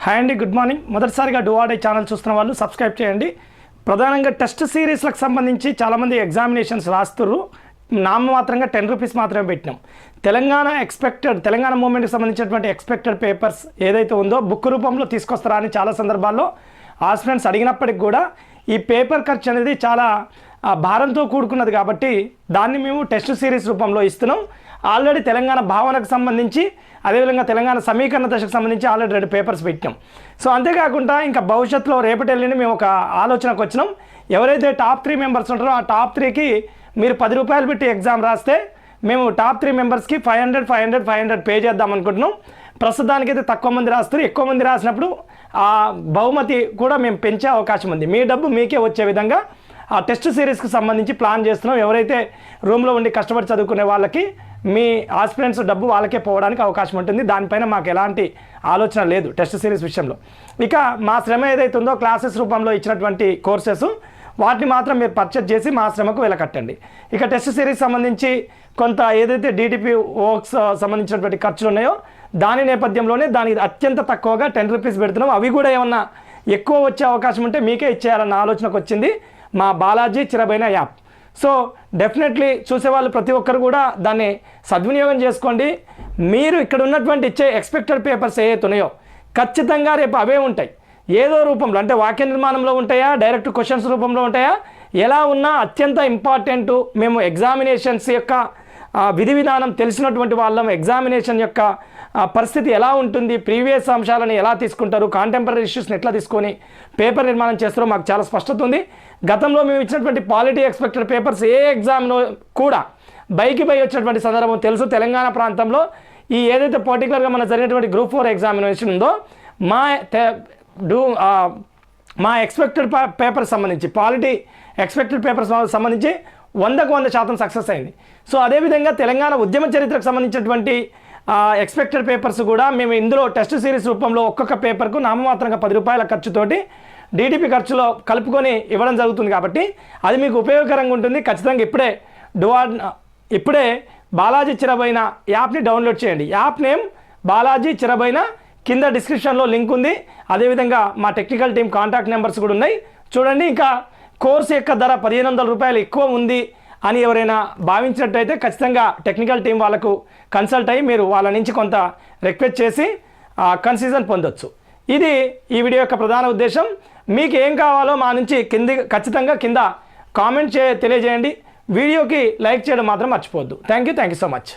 Hi అండి, good morning. మొదటిసారిగా డువాడే channel చూస్తున్న వాళ్ళు సబ్స్క్రైబ్ చేయండి. ప్రధానంగా టెస్ట్ సిరీస్లకు సంబంధించి చాలామంది ఎగ్జామినేషన్స్ రాస్తున్నారు. నామమాత్రంగా 10 రూపీస్ మాత్రమే పెట్టినాం. తెలంగాణ మూవ్మెంట్కి సంబంధించినటువంటి ఎక్స్పెక్టెడ్ పేపర్స్ ఏదైతే ఉందో బుక్ రూపంలో తీసుకొస్తారా అని చాలా సందర్భాల్లో ఆస్పిరెంట్స్ అడిగినప్పటికి కూడా ఈ పేపర్ ఖర్చు అనేది చాలా భారంతో కూడుకున్నది కాబట్టి దాన్ని మేము టెస్ట్ సిరీస్ రూపంలో ఇస్తున్నాం. ఆల్రెడీ తెలంగాణ భావనకు సంబంధించి అదేవిధంగా తెలంగాణ సమీకరణ దశకు సంబంధించి ఆల్రెడీ 2 పేపర్స్ పెట్టాం. సో అంతేకాకుండా ఇంకా భవిష్యత్తులో రేపటి వెళ్ళి మేము ఒక ఆలోచనకు వచ్చినాం. ఎవరైతే టాప్ 3 మెంబర్స్ ఉంటారో ఆ టాప్ 3కి మీరు 10 రూపాయలు పెట్టి ఎగ్జామ్ రాస్తే మేము టాప్ 3 మెంబర్స్కి 500 పే చేద్దాం అనుకుంటున్నాం. ప్రస్తుతానికి అయితే తక్కువ మంది రాస్తారు. ఎక్కువ మంది రాసినప్పుడు ఆ బహుమతి కూడా మేము పెంచే అవకాశం ఉంది. మీ డబ్బు మీకే వచ్చే విధంగా ఆ టెస్ట్ సిరీస్కి సంబంధించి ప్లాన్ చేస్తున్నాం. ఎవరైతే రూమ్లో ఉండి కష్టపడి చదువుకునే వాళ్ళకి మీ ఆస్పిరెంట్స్ డబ్బు వాళ్ళకే పోవడానికి అవకాశం ఉంటుంది. దానిపైన మాకు ఎలాంటి ఆలోచన లేదు టెస్ట్ సిరీస్ విషయంలో. ఇక మా శ్రమ ఏదైతే ఉందో క్లాసెస్ రూపంలో ఇచ్చినటువంటి కోర్సెస్ వాటిని మాత్రం మీరు పర్చేజ్ చేసి మా శ్రమకు వెలకట్టండి. ఇక టెస్ట్ సిరీస్ సంబంధించి కొంత ఏదైతే డిటిపి వర్క్స్ సంబంధించినటువంటి ఖర్చులు ఉన్నాయో దాని నేపథ్యంలోనే దానికి అత్యంత తక్కువగా 10 రూపీస్ పెడుతున్నాం. అవి కూడా ఏమన్నా ఎక్కువ వచ్చే అవకాశం ఉంటే మీకే ఇచ్చేయాలన్న ఆలోచనకు వచ్చింది మా బాలాజీ చిరబైన యాప్. సో డెఫినెట్లీ చూసేవాళ్ళు ప్రతి ఒక్కరు కూడా దాన్ని సద్వినియోగం చేసుకోండి. మీరు ఇక్కడ ఉన్నటువంటి ఇచ్చే ఎక్స్పెక్టెడ్ పేపర్స్ ఏవైతే ఉన్నాయో ఖచ్చితంగా రేపు అవే ఉంటాయి. ఏదో రూపంలో అంటే వాక్య నిర్మాణంలో ఉంటాయా, డైరెక్ట్ క్వశ్చన్స్ రూపంలో ఉంటాయా, ఎలా ఉన్నా అత్యంత ఇంపార్టెంట్. మేము ఎగ్జామినేషన్స్ యొక్క విధి విధానం తెలిసినటువంటి వాళ్ళం. ఎగ్జామినేషన్ యొక్క పరిస్థితి ఎలా ఉంటుంది, ప్రీవియస్ అంశాలను ఎలా తీసుకుంటారు, కాంటెంపరీ ఇష్యూస్ని ఎట్లా తీసుకొని పేపర్ నిర్మాణం చేస్తారో మాకు చాలా స్పష్టత ఉంది. గతంలో మేము ఇచ్చినటువంటి పాలిటీ ఎక్స్పెక్టెడ్ పేపర్స్ ఏ ఎగ్జామ్లో కూడా బైకి వచ్చినటువంటి సందర్భం తెలుసు. తెలంగాణ ప్రాంతంలో ఈ ఏదైతే పర్టికులర్గా మన జరిగినటువంటి గ్రూప్ 4 ఎగ్జామినేషన్ ఉందో మా ఎక్స్పెక్టెడ్ పేపర్స్ సంబంధించి పాలిటీ ఎక్స్పెక్టెడ్ పేపర్స్ సంబంధించి 100% సక్సెస్ అయింది. సో అదేవిధంగా తెలంగాణ ఉద్యమ చరిత్రకు సంబంధించినటువంటి ఎక్స్పెక్టెడ్ పేపర్స్ కూడా మేము ఇందులో టెస్ట్ సిరీస్ రూపంలో ఒక్కొక్క పేపర్కు నామమాత్రంగా 10 రూపాయల ఖర్చుతోటి డిటిపి ఖర్చులో కలుపుకొని ఇవ్వడం జరుగుతుంది. కాబట్టి అది మీకు ఉపయోగకరంగా ఉంటుంది. ఖచ్చితంగా ఇప్పుడే బాలాజీ చిరబైన యాప్ని డౌన్లోడ్ చేయండి. యాప్ నేమ్ బాలాజీ చిరబైన, కింద డిస్క్రిప్షన్లో లింక్ ఉంది. అదేవిధంగా మా టెక్నికల్ టీం కాంటాక్ట్ నెంబర్స్ కూడా ఉన్నాయి. చూడండి. ఇంకా కోర్సు యొక్క ధర 1500 రూపాయలు ఎక్కువ ఉంది అని ఎవరైనా భావించినట్టయితే ఖచ్చితంగా టెక్నికల్ టీం వాళ్ళకు కన్సల్ట్ అయ్యి మీరు వాళ్ళ నుంచి కొంత రిక్వెస్ట్ చేసి కన్సెషన్ పొందొచ్చు. ఇది ఈ వీడియో యొక్క ప్రధాన ఉద్దేశం. మీకు ఏం కావాలో మా నుంచి ఖచ్చితంగా కింద కామెంట్ తెలియజేయండి. వీడియోకి లైక్ చేయడం మాత్రం మర్చిపోవద్దు. Thank you so much.